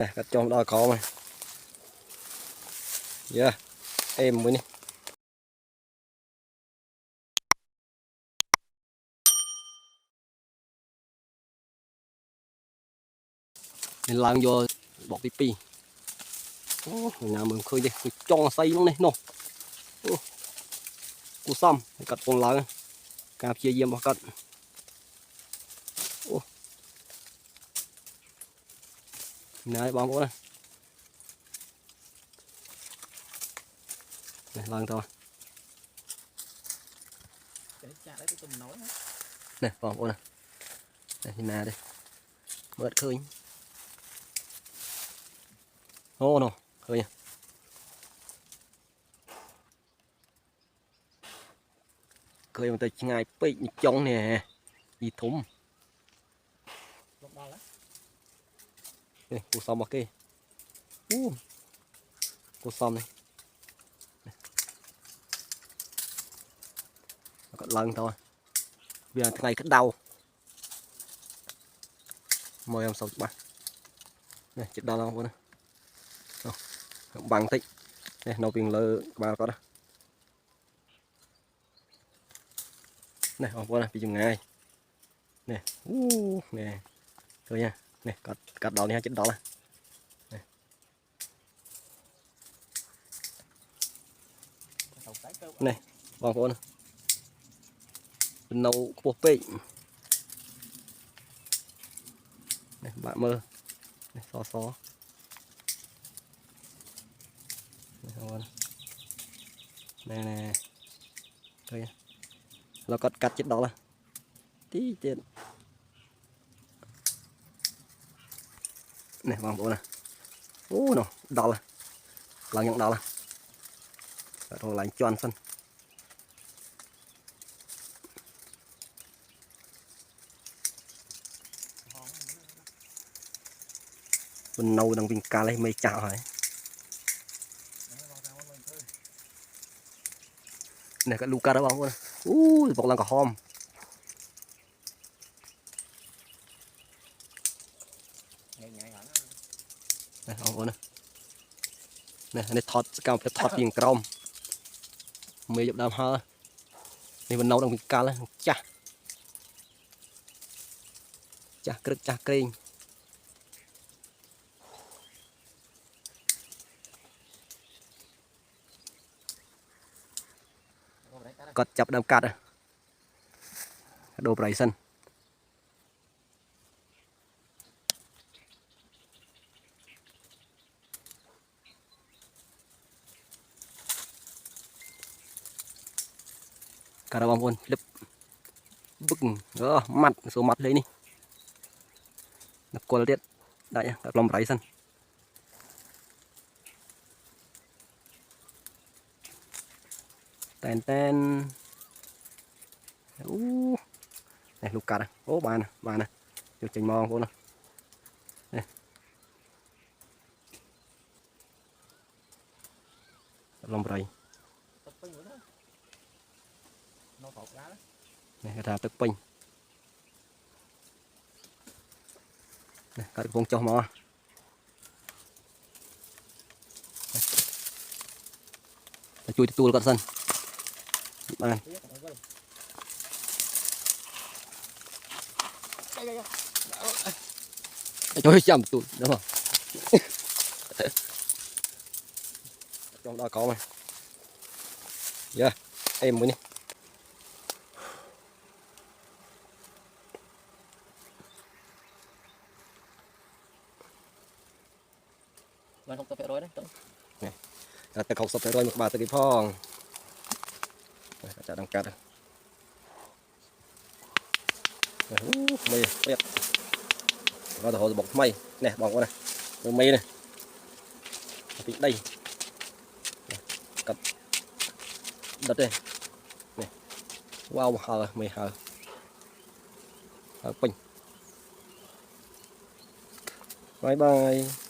này cắt trong đó có này. Yeah, em mới nè. Mình làm vô bọc pipi. Nhà mình khơi đi, cho xây luôn này, nô. Cú xăm, cắt con lá, cà chia diêm vào cắt. Này bóng bố này. Này lang thôi. Này bóng bố này. Đây thì nè đây. Bớt khơi. Ô nó, khơi nha. Khơi mà tới ngày bị trong nè. Đi thúng. Đây, cú xăm vào kia. Cú xăm này. Còn lần thôi. Bây giờ ngày cất đầu. Mời em 6 bạn. Này chiếc đau không này. Bằng tích. Này nấu bình lơ các bạn có đó. Này ông này bị chừng ngày. Nè. Nè. Thôi nha. Nè cắt đầu này chiếc đó này. Nè. Này, vòng cô này. Bên nấu bột bê. Này bạn mơ. Này, xó. Nè. Thôi nha. Nó cắt chiếc đó là. Tí chết. Này vòng bộ này. Nó đỏ là. Lần nhận đỏ là. Rồi lại choan phân. Mình nấu đang bình cá lấy mây chảo hỏi. Này cái luca đó bóng này. Bọc lần cả hòm. Này bóng này. Này thọt cao phải thọt tiền crom. Mây dập đam ha. Này mình nấu đang bình cá lấy chà. Chà kinh. Cọt chập đam cắt à. Đồ bày sân. Cả đó bóng flip bức mặt số mặt lấy đi cô tiết đại nhá đặt lòng ráy sân tên này lục cả này bà này điều chỉnh mò cô này đây lòng ráy này ra tức pin này cắt vòng cho mò chui tu cắt sân đây trời chậm tụi đúng không trong đó có mày em mới nè bạn không tập phải rồi đấy này ta không sắp rồi một bà tới cái phong chả đang cắt mây đẹp và hồ bọc mây nè bọc con này mây này đây cắt đất đây này wow hờ mây hờ pin bye bye.